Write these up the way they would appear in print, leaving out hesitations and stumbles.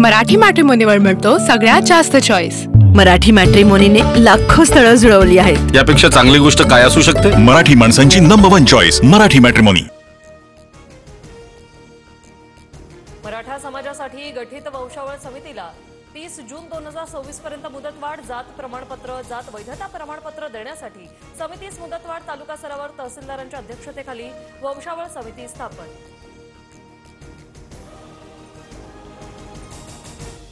मराठी मॅट्रिमोनीवर मिळतो सगळ्यात जास्त चॉईस। मराठी मॅट्रिमोनीने लाखो स्थळं जुळवली आहेत। यापेक्षा चांगली गोष्ट काय असू शकते? मराठी माणसांची number 1 choice Marathi matrimony. Maratha समाजासाठी गठीत वंशावळ समितीला 30 जून 2026 पर्यंत मुदतवाढ। जात प्रमाणपत्र, जात वैधता प्रमाणपत्र देण्यासाठी समितीस मुदतवाढ। तालुका स्तरावर तहसीलदारांच्या अध्यक्षतेखाली वंशावळ समिती स्थापन।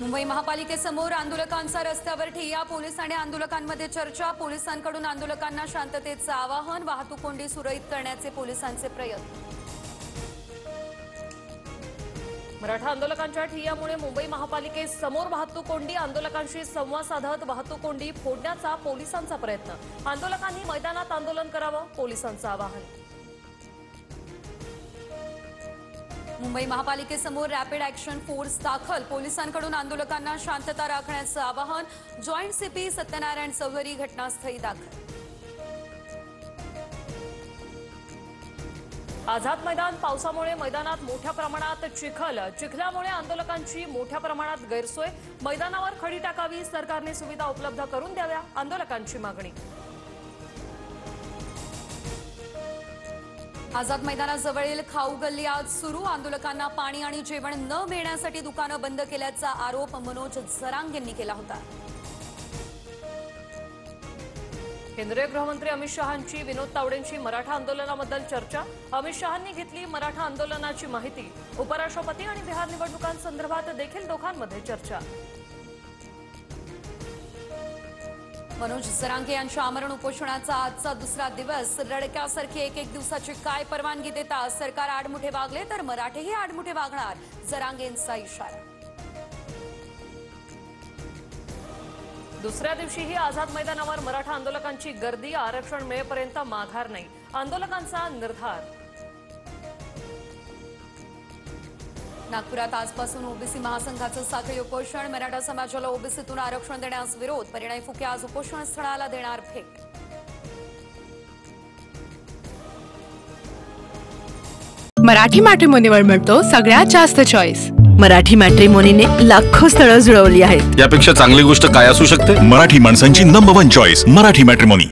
मुंबई महापालिकेसमोर आंदोलकांचा रस्त्यावर ठिय्या। पोलीस आणि आंदोलकांमध्ये चर्चा। पोलिसांकडून आंदोलकांना शांततेचं आवाहन। वाहतूक कोंडी सुरळीत करण्याचे पोलिसांचे प्रयत्न। मराठा आंदोलकांच्या ठिय्यामुळे मुंबई महापालिकेसमोर वाहतूक कोंडी। आंदोलकांशी संवाद साधत वाहतूक कोंडी फोडण्याचा पोलिसांचा प्रयत्न। आंदोलकांनी मैदानात आंदोलन करावं, पोलिसांचं आवाहन। मुंबई महापालिकेसमोर रॅपिड ऍक्शन फोर्स दाखल। पोलिसांकडून आंदोलकांना शांतता राखण्याचं आवाहन। जॉईंट सीपी सत्यनारायण चौधरी घटनास्थळी दाखल। आझाद मैदान पावसामुळे मैदानात मोठ्या प्रमाणात चिखल्यामुळे आंदोलकांची मोठ्या प्रमाणात गैरसोय। मैदानावर खडी टाकावी, सरकारने सुविधा उपलब्ध करून द्याव्या, आंदोलकांची मागणी। आझाद मैदानाजवळील खाऊ गल्ली आज सुरू। आंदोलकांना पाणी आणि जेवण न मिळण्यासाठी दुकानं बंद केल्याचा आरोप मनोज जरांगे यांनी केला होता। केंद्रीय गृहमंत्री अमित शहांची विनोद तावडेंची मराठा आंदोलनाबद्दल चर्चा। अमित शहांनी घेतली मराठा आंदोलनाची माहिती। उपराष्ट्रपती आणि बिहार निवडणुकांसंदर्भात देखील दोघांमध्ये चर्चा। मनोज जरांगे यांच्या आमरण उपोषणाचा आजचा दुसरा दिवस। रडक्यासारखी एक दिवसाची काय परवानगी देता? सरकार आडमुठे वागले तर मराठेही आडमुठे वागणार, जरांगेंचा इशारा। दुसऱ्या दिवशीही आझाद मैदानावर मराठा आंदोलकांची गर्दी। आरक्षण मिळेपर्यंत माघार नाही, आंदोलकांचा निर्धार। नागपुरात आजपासून ओबीसी महासंघाचं साखळी उपोषण। मराठा समाजाला ओबीसीतून आरक्षण देण्यास विरोध। परिणय फुके आज उपोषण स्थळाला देणार भेट। मराठी मॅट्रिमोनीवर मिळतो सगळ्यात जास्त चॉईस। मराठी मॅट्रिमोनीने लाखो स्थळं जुळवली आहेत। यापेक्षा चांगली गोष्ट काय असू शकते? मराठी माणसांची नंबर 1 चॉईस मराठी मॅट्रिमोनी।